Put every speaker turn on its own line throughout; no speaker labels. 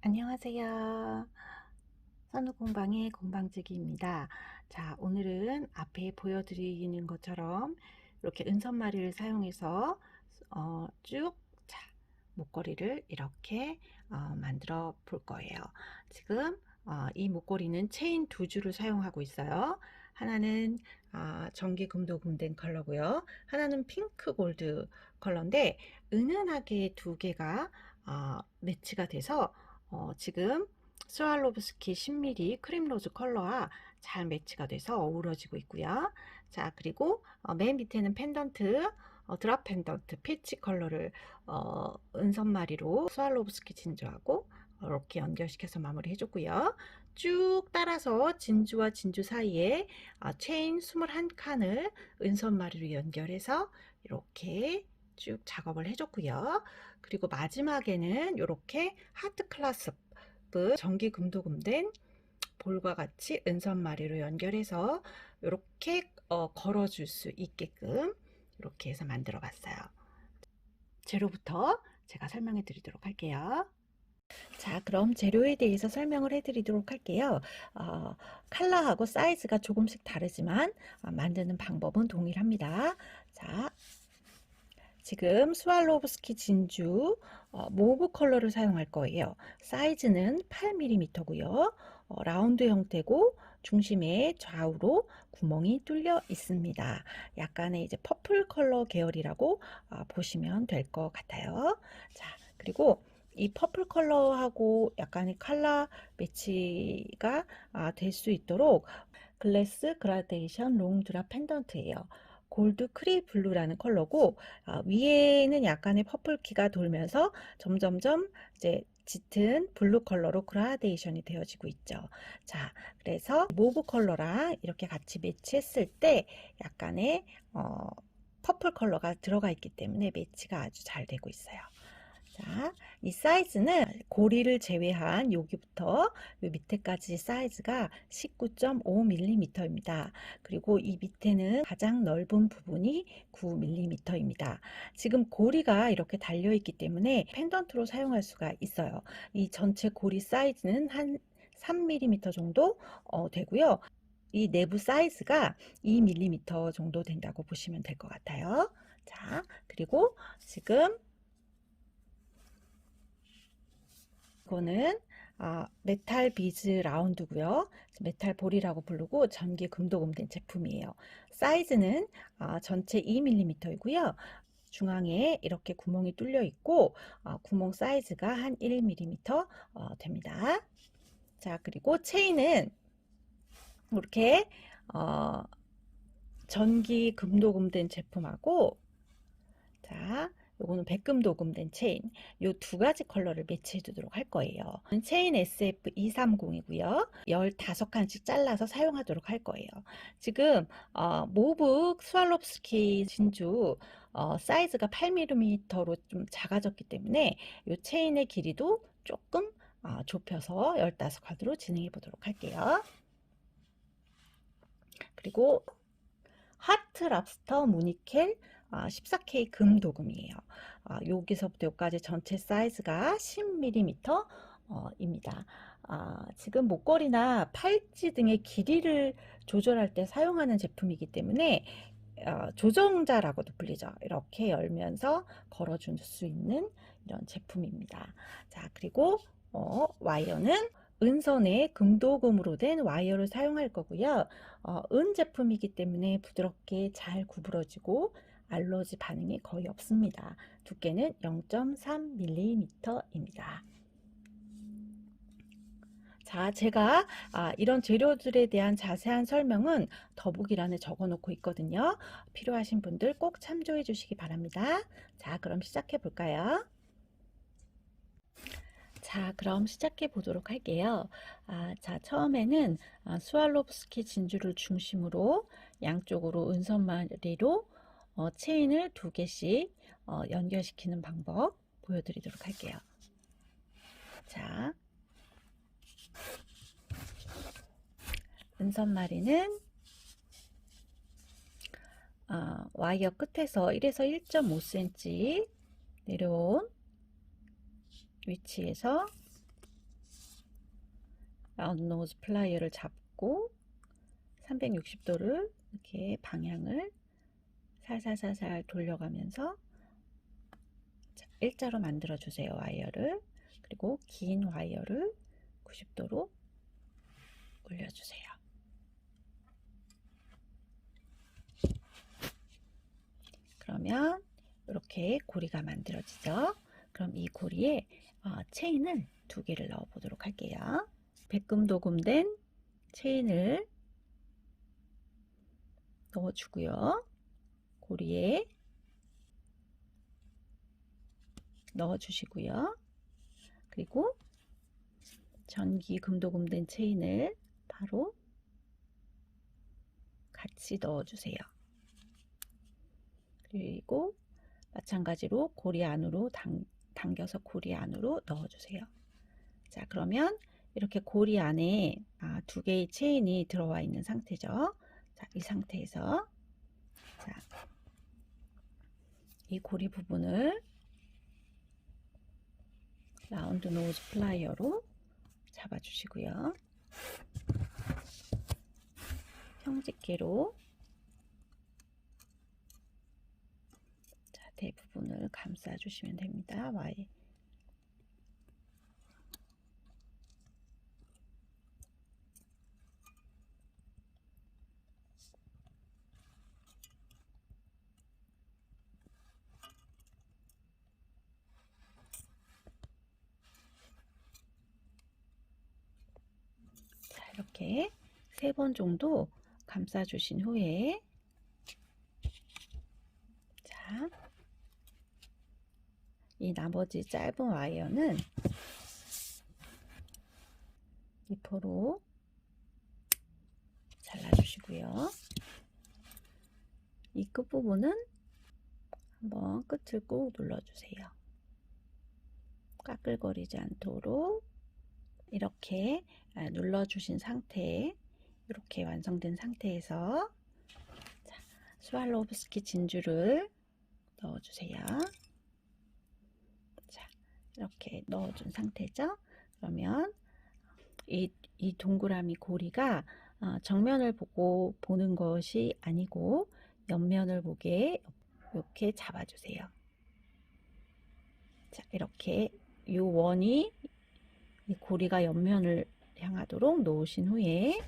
안녕하세요. 선우공방의 공방지기입니다. 자, 오늘은 앞에 보여드리는 것처럼 이렇게 은선마리를 사용해서 쭉 목걸이를 이렇게 만들어 볼 거예요. 지금 이 목걸이는 체인 두 줄을 사용하고 있어요. 하나는 전기 금도 금된 컬러고요. 하나는 핑크 골드 컬러인데 은은하게 두 개가 매치가 돼서 지금 스왈로브스키 10mm 크림 로즈 컬러와 잘 매치가 돼서 어우러지고 있고요. 자, 그리고 맨 밑에는 펜던트, 드랍 펜던트 피치 컬러를 은선마리로 스왈로브스키 진주하고 이렇게 연결시켜서 마무리 해줬고요. 쭉 따라서 진주와 진주 사이에 체인 21칸을 은선마리로 연결해서 이렇게 쭉 작업을 해줬고요. 그리고 마지막에는 이렇게 하트 클라스프 전기 금도금된 볼과 같이 은선마리로 연결해서 이렇게 걸어줄 수 있게끔 이렇게 해서 만들어 봤어요. 재료부터 제가 설명해 드리도록 할게요. 자, 그럼 재료에 대해서 설명을 해 드리도록 할게요. 컬러하고 사이즈가 조금씩 다르지만 만드는 방법은 동일합니다. 자, 지금 스왈로브스키 진주 모브 컬러를 사용할 거예요. 사이즈는 8mm고요. 라운드 형태고 중심에 좌우로 구멍이 뚫려 있습니다. 약간의 이제 퍼플 컬러 계열이라고 보시면 될 것 같아요. 자, 그리고 이 퍼플 컬러하고 약간의 컬러 매치가 될 수 있도록 글래스 그라데이션 롱 드랍 펜던트예요. 골드 크리 블루라는 컬러고 위에는 약간의 퍼플기가 돌면서 점점점 이제 짙은 블루 컬러로 그라데이션이 되어지고 있죠. 자, 그래서 모브 컬러랑 이렇게 같이 매치했을 때 약간의 퍼플 컬러가 들어가 있기 때문에 매치가 아주 잘 되고 있어요. 자, 이 사이즈는 고리를 제외한 여기부터 요 밑에까지 사이즈가 19.5mm입니다. 그리고 이 밑에는 가장 넓은 부분이 9mm입니다. 지금 고리가 이렇게 달려 있기 때문에 펜던트로 사용할 수가 있어요. 이 전체 고리 사이즈는 한 3mm 정도 되고요. 이 내부 사이즈가 2mm 정도 된다고 보시면 될 것 같아요. 자, 그리고 지금 이거는 메탈 비즈 라운드고요. 메탈 볼이라고 부르고 전기 금도금된 제품이에요. 사이즈는 전체 2mm이고요. 중앙에 이렇게 구멍이 뚫려 있고 구멍 사이즈가 한 1mm 됩니다. 자, 그리고 체인은 이렇게 전기 금도금된 제품하고 자, 요거는 백금 도금된 체인 요 두 가지 컬러를 매치해 두도록 할 거예요. 체인 SF230이고요 15칸씩 잘라서 사용하도록 할 거예요. 지금 모브 스왈롭스키 진주 사이즈가 8mm로 좀 작아졌기 때문에 요 체인의 길이도 조금 좁혀서 15칸으로 진행해 보도록 할게요. 그리고 하트 랍스터 무니켈 14K 금 도금이에요. 여기서부터 여기까지 전체 사이즈가 10mm 입니다. 지금 목걸이나 팔찌 등의 길이를 조절할 때 사용하는 제품이기 때문에 조정자라고도 불리죠. 이렇게 열면서 걸어줄 수 있는 이런 제품입니다. 자, 그리고 와이어는 은선의 금도금으로 된 와이어를 사용할 거고요. 은 제품이기 때문에 부드럽게 잘 구부러지고 알러지 반응이 거의 없습니다. 두께는 0.3mm입니다. 자, 제가 이런 재료들에 대한 자세한 설명은 더보기란에 적어 놓고 있거든요. 필요하신 분들 꼭 참조해 주시기 바랍니다. 자, 그럼 시작해 볼까요? 자, 그럼 시작해 보도록 할게요. 자, 처음에는 스왈로브스키 진주를 중심으로 양쪽으로 은선마리로 체인을 2개씩 연결시키는 방법 보여드리도록 할게요. 자, 은선마리는 와이어 끝에서 1에서 1.5cm 내려온 위치에서 라운드 노즈 플라이어를 잡고 360도를 이렇게 방향을 살살살살 돌려가면서 일자로 만들어 주세요. 와이어를. 그리고 긴 와이어를 90도로 올려주세요. 그러면 이렇게 고리가 만들어지죠. 그럼 이 고리에 체인을 2개를 넣어 보도록 할게요. 백금 도금된 체인을 넣어주고요. 고리에 넣어주시고요. 그리고 전기 금도금된 체인을 바로 같이 넣어주세요. 그리고 마찬가지로 고리 안으로 당겨서 고리 안으로 넣어주세요. 자, 그러면 이렇게 고리 안에 2개의 체인이 들어와 있는 상태죠. 자, 이 상태에서 자, 이 고리 부분을 라운드 노즈 플라이어로 잡아주시고요. 형집게로 자, 대부분을 감싸주시면 됩니다. 자, 이렇게 3번 정도 감싸주신 후에 자, 이 나머지 짧은 와이어는 니퍼로 잘라주시고요. 이 끝부분은 한번 끝을 꾹 눌러주세요. 까끌거리지 않도록 이렇게 눌러주신 상태에 이렇게 완성된 상태에서 자, 스왈로브스키 진주를 넣어주세요. 자, 이렇게 넣어준 상태죠. 그러면 이 동그라미 고리가 정면을 보고 보는 것이 아니고 옆면을 보게 이렇게 잡아주세요. 자, 이렇게 이 원이 이 고리가 옆면을 향하도록 놓으신 후에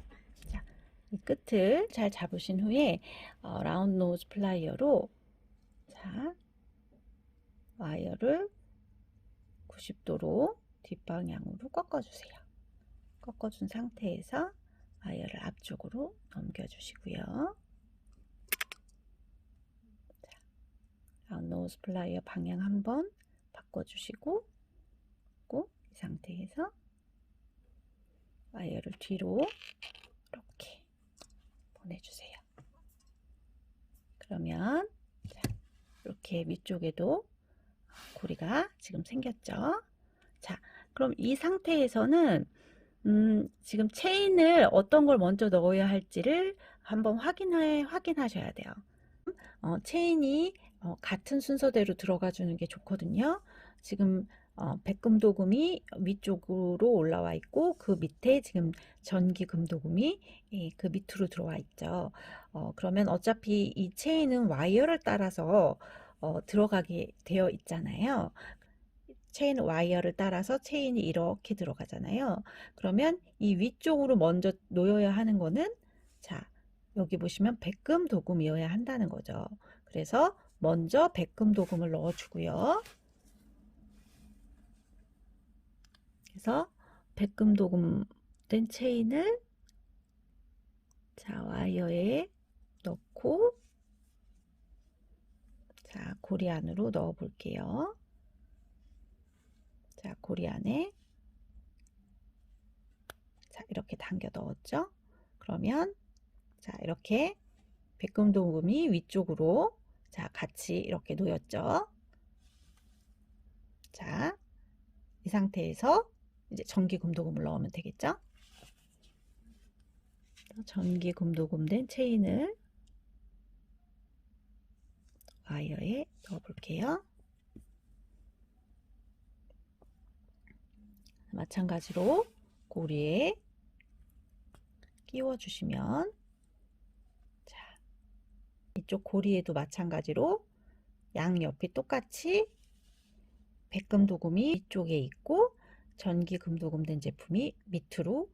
자, 이 끝을 잘 잡으신 후에 라운드 노즈 플라이어로 자, 와이어를 90도로 뒷방향으로 꺾어주세요. 꺾어준 상태에서 와이어를 앞쪽으로 넘겨주시고요. 자, 라운드 노즈 플라이어 방향 한번 바꿔주시고 이 상태에서 와이어를 뒤로 이렇게 보내주세요. 그러면 자, 이렇게 위쪽에도 고리가 지금 생겼죠. 자, 그럼 이 상태에서는 지금 체인을 어떤 걸 먼저 넣어야 할지를 한번 확인하셔야 돼요. 체인이 같은 순서대로 들어가 주는 게 좋거든요. 지금 백금도금이 위쪽으로 올라와 있고 그 밑에 지금 전기금도금이 그 밑으로 들어와 있죠. 그러면 어차피 이 체인은 와이어를 따라서 들어가게 되어 있잖아요. 체인 와이어를 따라서 체인이 이렇게 들어가잖아요. 그러면 이 위쪽으로 먼저 놓여야 하는 거는 자, 여기 보시면 백금 도금이어야 한다는 거죠. 그래서 먼저 백금 도금을 넣어 주고요. 그래서 백금 도금된 체인을 자, 와이어에 넣고 자, 고리 안으로 넣어 볼게요. 자, 고리 안에 자, 이렇게 당겨 넣었죠. 그러면 자, 이렇게 백금도금이 위쪽으로 자, 같이 이렇게 놓였죠. 자, 이 상태에서 이제 전기금도금을 넣으면 되겠죠. 전기금도금된 체인을 와이어에 넣어 볼게요. 마찬가지로 고리에 끼워 주시면, 자, 이쪽 고리에도 마찬가지로 양옆이 똑같이 백금 도금이 위쪽에 있고 전기 금도금 된 제품이 밑으로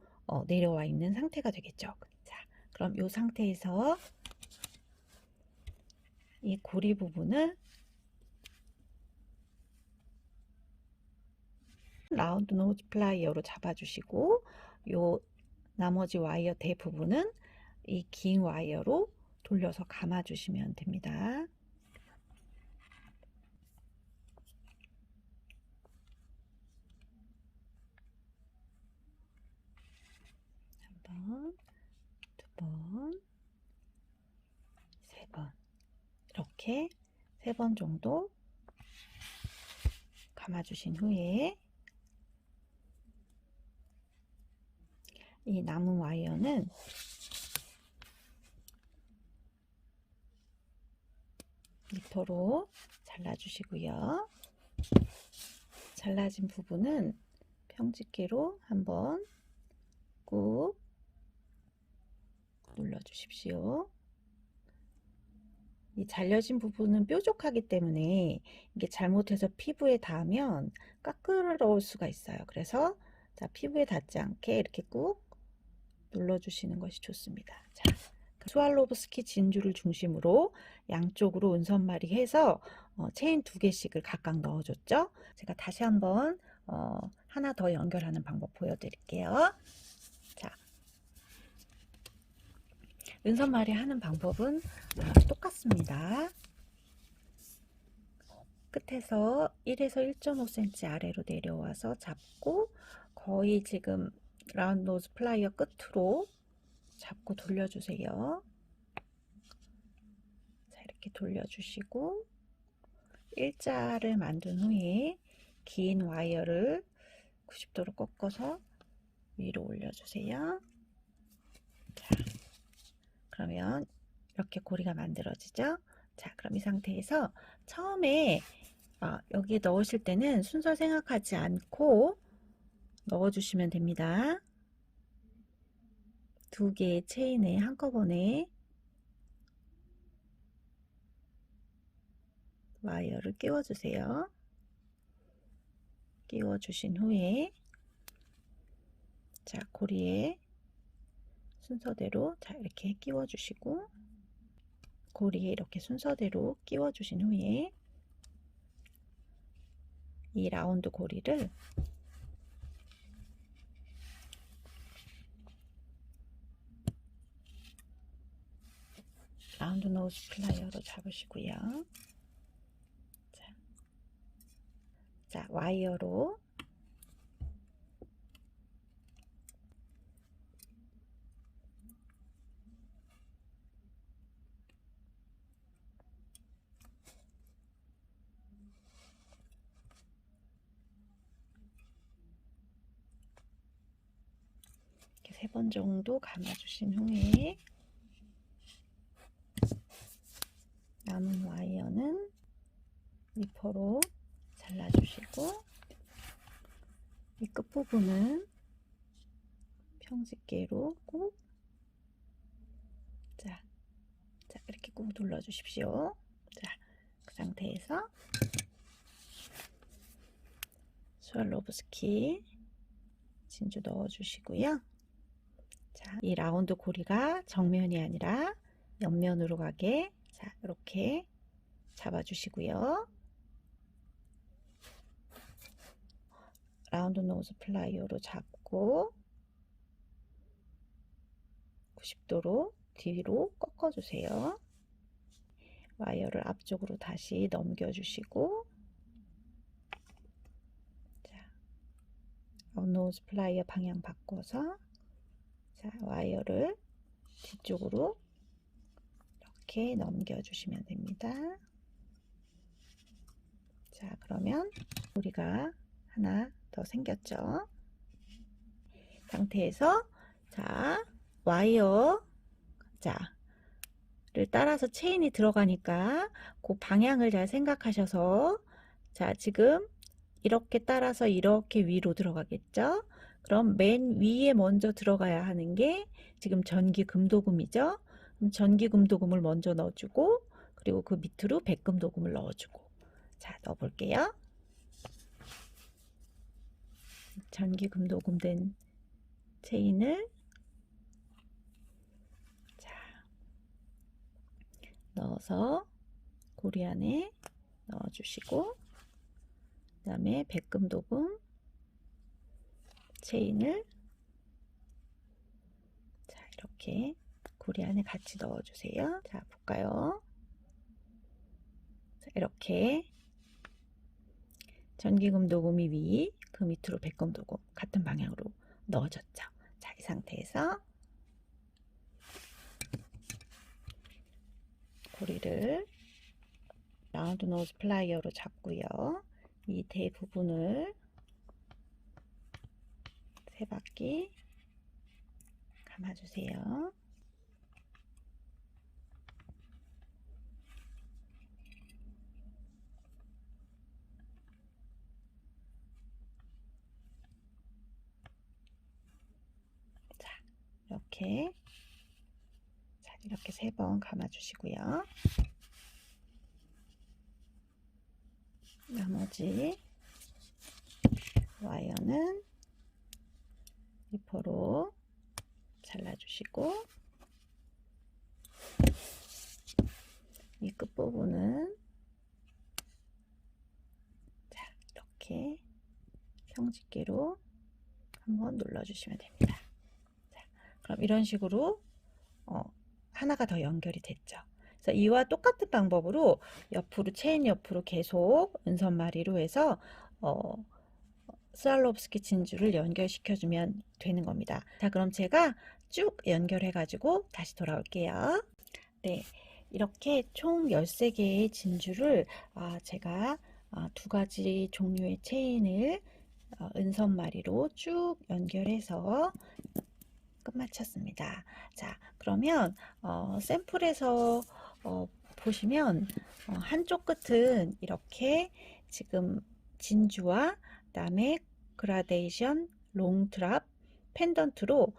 내려와 있는 상태가 되겠죠. 자, 그럼 이 상태에서 이 고리 부분을 라운드 노즈 플라이어로 잡아주시고, 요 나머지 와이어 대 부분은 이 긴 와이어로 돌려서 감아주시면 됩니다. 한 번, 두 번, 세 번, 이렇게 3번 정도 감아주신 후에 이 남은 와이어는 니퍼로 잘라주시고요. 잘라진 부분은 평집게로 한번 꾹 눌러주십시오. 이 잘려진 부분은 뾰족하기 때문에 이게 잘못해서 피부에 닿으면 까끌어올 수가 있어요. 그래서 자, 피부에 닿지 않게 이렇게 꾹 눌러주시는 것이 좋습니다. 자, 스왈로브스키 진주를 중심으로 양쪽으로 은선말이 해서 체인 2개씩을 각각 넣어줬죠. 제가 다시 한번 하나 더 연결하는 방법 보여드릴게요. 자, 은선말이 하는 방법은 똑같습니다. 끝에서 1에서 1.5cm 아래로 내려와서 잡고 거의 지금 라운드 노즈 플라이어 끝으로 잡고 돌려주세요. 자, 이렇게 돌려주시고 일자를 만든 후에 긴 와이어를 90도로 꺾어서 위로 올려주세요. 자, 그러면 이렇게 고리가 만들어지죠. 자, 그럼 이 상태에서 처음에 여기에 넣으실 때는 순서 생각하지 않고 넣어주시면 됩니다. 2개의 체인에 한꺼번에 와이어를 끼워주세요. 끼워주신 후에 자, 고리에 순서대로 자, 이렇게 끼워주시고 고리에 이렇게 순서대로 끼워주신 후에 이 라운드 고리를 라운드 노즈 플라이어로 잡으시고요. 자, 와이어로 이렇게 3번 정도 감아주신 후에 남은 와이어는 니퍼로 잘라주시고 이 끝부분은 평집게로 꾹 자, 이렇게 꾹 눌러주십시오. 자, 그 상태에서 스왈로브스키 진주 넣어주시고요. 자, 이 라운드 고리가 정면이 아니라 옆면으로 가게 자, 이렇게 잡아주시고요. 라운드 노즈 플라이어로 잡고 90도로 뒤로 꺾어주세요. 와이어를 앞쪽으로 다시 넘겨주시고 자, 라운드 노즈 플라이어 방향 바꿔서 자, 와이어를 뒤쪽으로 이렇게 넘겨주시면 됩니다. 자, 그러면 고리가 하나 더 생겼죠. 상태에서 자, 와이어 를 따라서 체인이 들어가니까 그 방향을 잘 생각하셔서 자, 지금 이렇게 따라서 이렇게 위로 들어가겠죠. 그럼 맨 위에 먼저 들어가야 하는 게 지금 전기금도금이죠. 그럼 전기금도금을 먼저 넣어주고, 그리고 그 밑으로 백금도금을 넣어주고. 자, 넣어볼게요. 전기금도금 된 체인을 자, 넣어서 고리 안에 넣어주시고, 그 다음에 백금도금 체인을 자, 이렇게 고리 안에 같이 넣어주세요. 자, 볼까요? 자, 이렇게 전기금도금이 위, 그 밑으로 백금도금 같은 방향으로 넣어줬죠. 자, 이 상태에서 고리를 라운드 노즈 플라이어로 잡고요. 이 대부분을 세 바퀴 감아주세요. 자, 이렇게 세 번 감아주시고요. 나머지 와이어는 리퍼로 잘라주시고, 이 끝부분은 자, 이렇게 평집게로 한번 눌러주시면 됩니다. 자, 그럼 이런 식으로 하나가 더 연결이 됐죠. 그래서 이와 똑같은 방법으로 옆으로 체인 옆으로 계속 은선마리로 해서 스왈로브스키 진주를 연결시켜주면 되는 겁니다. 자, 그럼 제가 쭉 연결해 가지고 다시 돌아올게요. 네, 이렇게 총 13개의 진주를 제가 두 가지 종류의 체인을 은선마리로 쭉 연결해서 끝마쳤습니다. 자, 그러면 샘플에서 보시면 한쪽 끝은 이렇게 지금 진주와 그다음에 그라데이션 롱트랍 펜던트로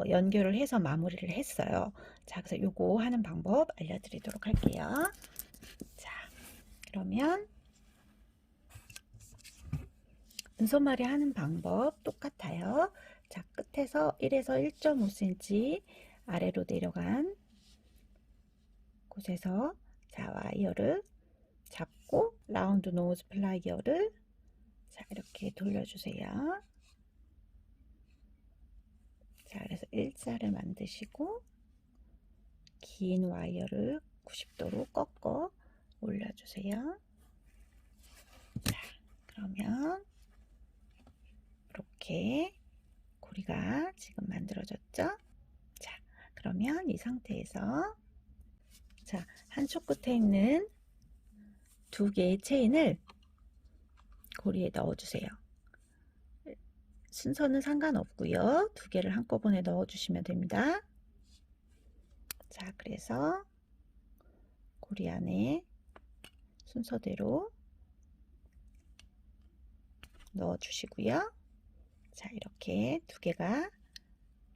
연결을 해서 마무리를 했어요. 자, 그래서 요거 하는 방법 알려드리도록 할게요. 자, 그러면 은손말이 하는 방법 똑같아요. 자, 끝에서 1에서 1.5cm 아래로 내려간 곳에서 자, 와이어를 잡고 라운드 노즈 플라이어를 자, 이렇게 돌려주세요. 자, 그래서 일자를 만드시고 긴 와이어를 90도로 꺾어 올려주세요. 자, 그러면 이렇게 고리가 지금 만들어졌죠? 자, 그러면 이 상태에서 자, 한쪽 끝에 있는 두 개의 체인을 고리에 넣어주세요. 순서는 상관없고요. 두 개를 한꺼번에 넣어주시면 됩니다. 자, 그래서 고리 안에 순서대로 넣어주시고요. 자, 이렇게 두 개가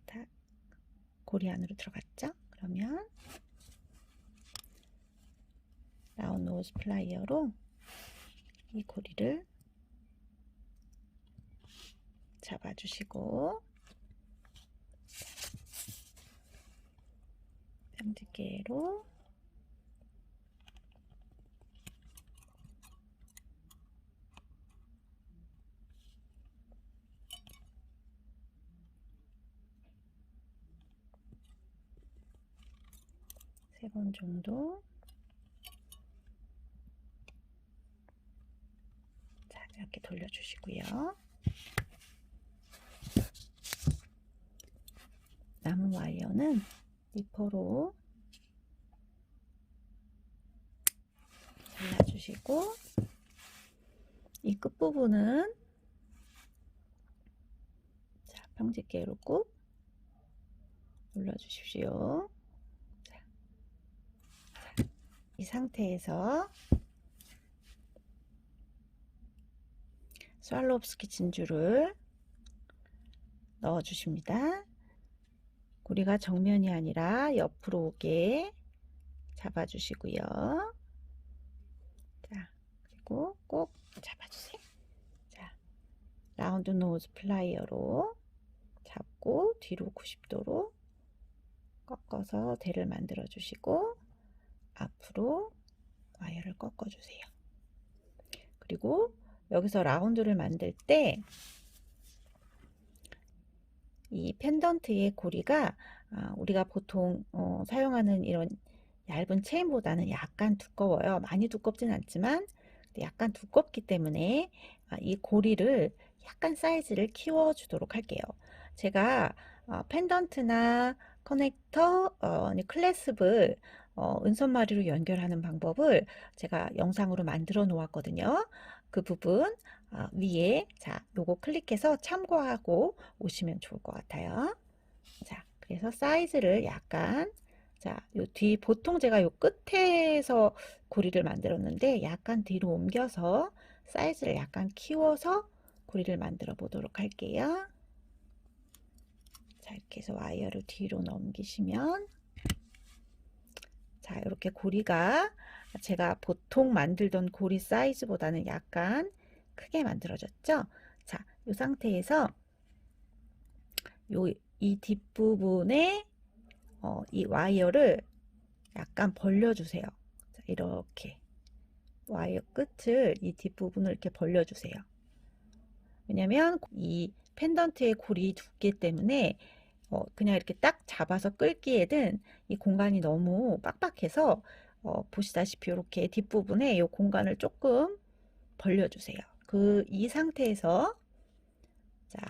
다 고리 안으로 들어갔죠? 그러면 라운드 노즈 플라이어로 이 고리를 잡아주시고 평집게로 세 번 정도 자, 이렇게 돌려주시고요. 남은 와이어는 리퍼로 잘라주시고 이 끝부분은 자, 평집게로 꾹 눌러주십시오. 자, 이 상태에서 스왈로브스키 진주를 넣어 주십니다. 고리가 정면이 아니라 옆으로 오게 잡아 주시고요. 자, 그리고 꼭 잡아 주세요. 자, 라운드 노즈 플라이어로 잡고 뒤로 90도로 꺾어서 대를 만들어 주시고 앞으로 와이어를 꺾어 주세요. 그리고 여기서 라운드를 만들 때 이 펜던트의 고리가 우리가 보통 사용하는 이런 얇은 체인보다는 약간 두꺼워요. 많이 두껍진 않지만 약간 두껍기 때문에 이 고리를 약간 사이즈를 키워 주도록 할게요. 제가 펜던트나 커넥터, 클래스를 은선마리로 연결하는 방법을 제가 영상으로 만들어 놓았거든요. 그 부분 위에 요거 클릭해서 참고하고 오시면 좋을 것 같아요. 자, 그래서 사이즈를 약간 요 뒤 보통 제가 요 끝에서 고리를 만들었는데 약간 뒤로 옮겨서 사이즈를 약간 키워서 고리를 만들어 보도록 할게요. 자, 이렇게 해서 와이어를 뒤로 넘기시면 자, 이렇게 고리가 제가 보통 만들던 고리 사이즈보다는 약간 크게 만들어졌죠? 자, 이 상태에서 이 뒷부분에 이 와이어를 약간 벌려주세요. 자, 이렇게 와이어 끝을 이 뒷부분을 이렇게 벌려주세요. 왜냐면 이 펜던트의 고리 두께 때문에 그냥 이렇게 딱 잡아서 끌기에는 이 공간이 너무 빡빡해서 보시다시피 이렇게 뒷부분에 이 공간을 조금 벌려주세요. 이 상태에서 자,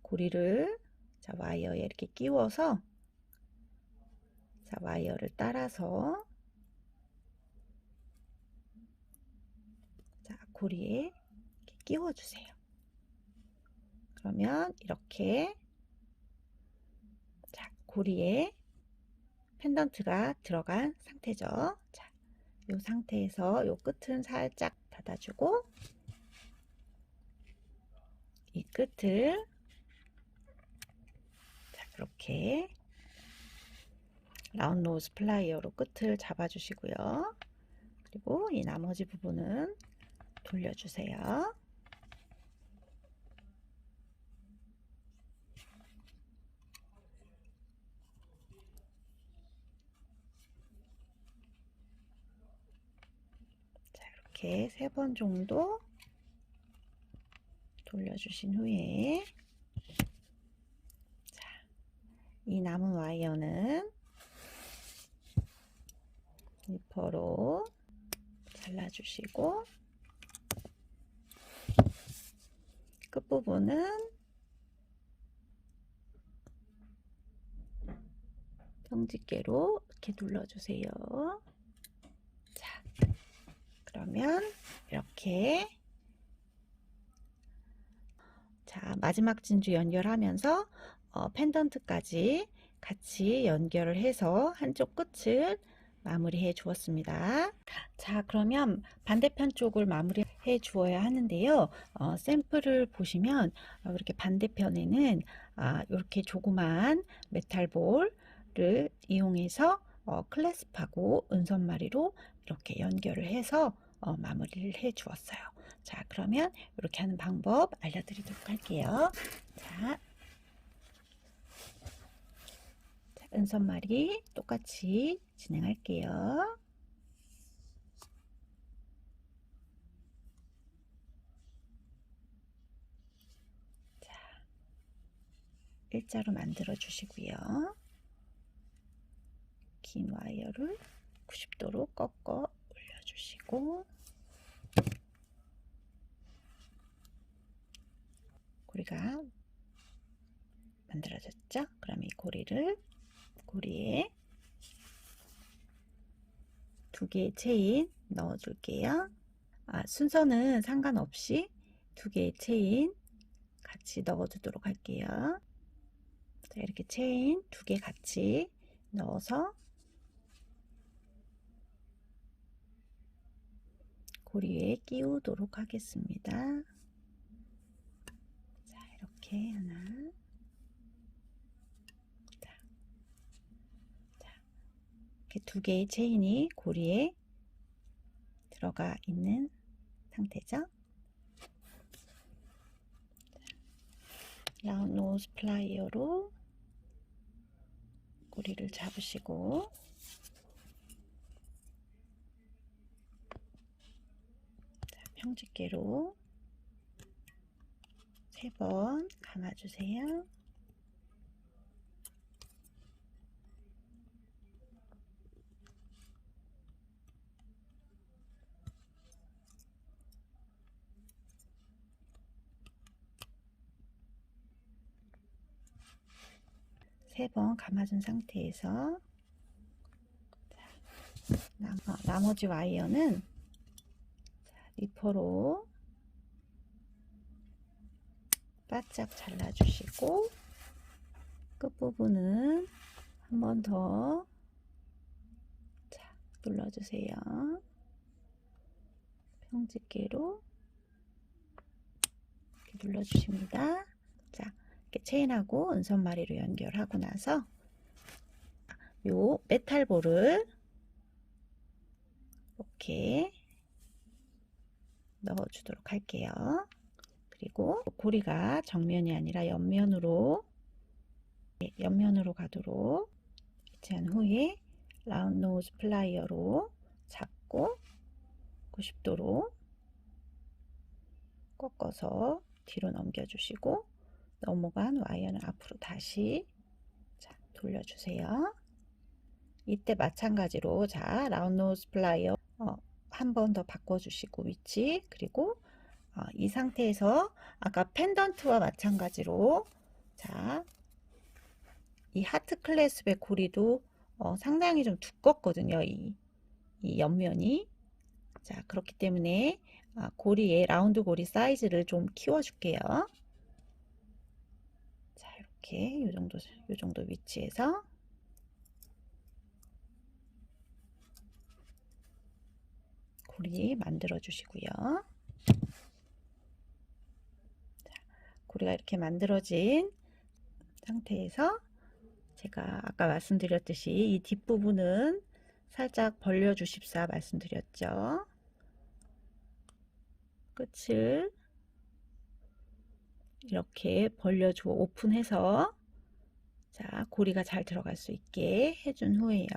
고리를 와이어에 이렇게 끼워서 와이어를 따라서 고리에 이렇게 끼워주세요. 그러면 이렇게 고리에 펜던트가 들어간 상태죠. 자, 이 상태에서 이 끝은 살짝 닫아주고 이 끝을 이렇게 라운드 노즈 플라이어로 끝을 잡아주시고요. 그리고 이 나머지 부분은 돌려주세요. 자, 이렇게 3번 정도 돌려주신 후에 자, 이 남은 와이어는 니퍼로 잘라주시고 끝부분은 평집게로 이렇게 눌러주세요. 자, 그러면 이렇게 마지막 진주 연결하면서 펜던트까지 같이 연결을 해서 한쪽 끝을 마무리해 주었습니다. 자, 그러면 반대편 쪽을 마무리해 주어야 하는데요. 샘플을 보시면 이렇게 반대편에는 이렇게 조그만 메탈볼을 이용해서 클래스프하고 은선마리로 이렇게 연결을 해서 마무리를 해 주었어요. 자, 그러면 이렇게 하는 방법 알려드리도록 할게요. 자, 은선마리 똑같이 진행할게요. 자, 일자로 만들어 주시고요. 긴 와이어를 90도로 꺾어 올려주시고 고리가 만들어졌죠? 그럼 이 고리에 2개의 체인 넣어 줄게요. 순서는 상관없이 2개의 체인 같이 넣어 주도록 할게요. 자, 이렇게 체인 2개 같이 넣어서 고리에 끼우도록 하겠습니다. 자, 이렇게 하나 이렇게 두 개의 체인이 고리에 들어가 있는 상태죠. 라운드 노즈 플라이어로 고리를 잡으시고 평집게로 3번 감아주세요. 세 번 감아준 상태에서 나머지 와이어는 리퍼로 바짝 잘라주시고 끝부분은 한 번 더 눌러주세요. 평집게로 이렇게 눌러주십니다. 자, 이렇게 체인하고 은선마리로 연결하고 나서 요 메탈볼을 이렇게 넣어주도록 할게요. 그리고 고리가 정면이 아니라 옆면으로 가도록 위치한 후에 라운드 노즈 플라이어로 잡고 90도로 꺾어서 뒤로 넘겨주시고 넘어간 와이어는 앞으로 다시 돌려주세요. 이때 마찬가지로 라운드 노즈 플라이어 한 번 더 바꿔주시고 위치, 그리고 이 상태에서 아까 펜던트와 마찬가지로 이 하트 클래스의 고리도 상당히 좀 두껍거든요. 이 옆면이. 그렇기 때문에 고리의 라운드 고리 사이즈를 좀 키워줄게요. 이렇게 요 정도 위치에서 고리 만들어 주시고요. 고리가 이렇게 만들어진 상태에서 제가 아까 말씀드렸듯이 이 뒷부분은 살짝 벌려 주십사 말씀드렸죠. 끝을 이렇게 벌려주고 오픈해서 고리가 잘 들어갈 수 있게 해준 후에요.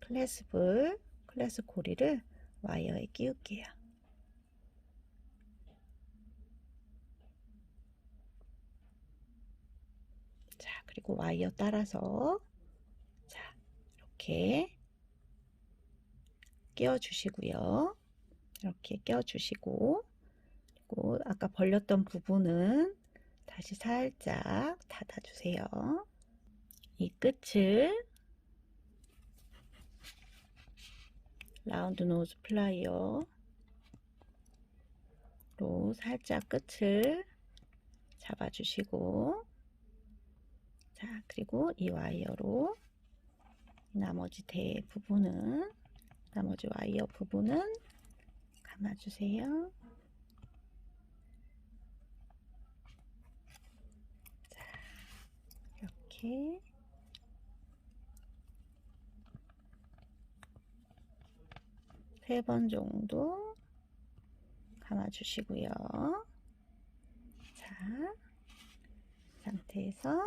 클래스 고리를 와이어에 끼울게요. 그리고 와이어 따라서 이렇게 끼워주시고요. 이렇게 끼워주시고, 그리고 아까 벌렸던 부분은 다시 살짝 닫아주세요. 이 끝을 라운드 노즈 플라이어로 살짝 끝을 잡아주시고, 그리고 이 와이어로 나머지 와이어 부분은 감아주세요. 이렇게 세 번 정도 감아주시고요. 이 상태에서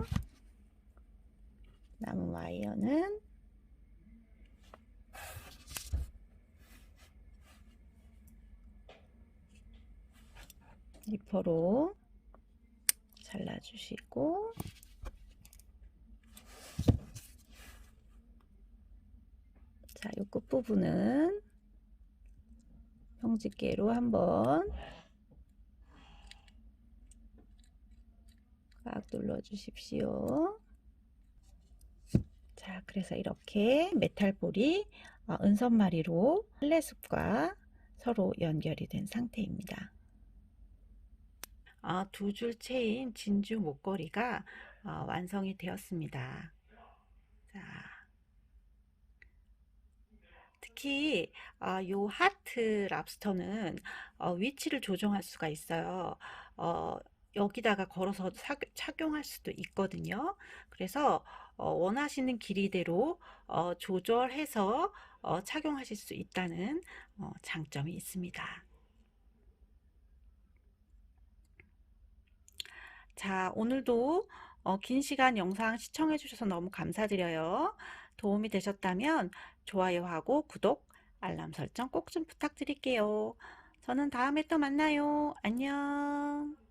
남은 와이어는 리퍼로 잘라주시고, 이 끝부분은 평집게로 한번 꽉 눌러 주십시오. 그래서 이렇게 메탈볼이 은선마리로 클래스과 서로 연결이 된 상태입니다. 두 줄 체인 진주 목걸이가 완성이 되었습니다. 특히 요 하트 랍스터는 위치를 조정할 수가 있어요. 여기다가 걸어서 착용할 수도 있거든요. 그래서 원하시는 길이대로 조절해서 착용하실 수 있다는 장점이 있습니다. 자, 오늘도 긴 시간 영상 시청해 주셔서 너무 감사드려요. 도움이 되셨다면 좋아요하고 구독, 알람 설정 꼭 좀 부탁드릴게요. 저는 다음에 또 만나요. 안녕.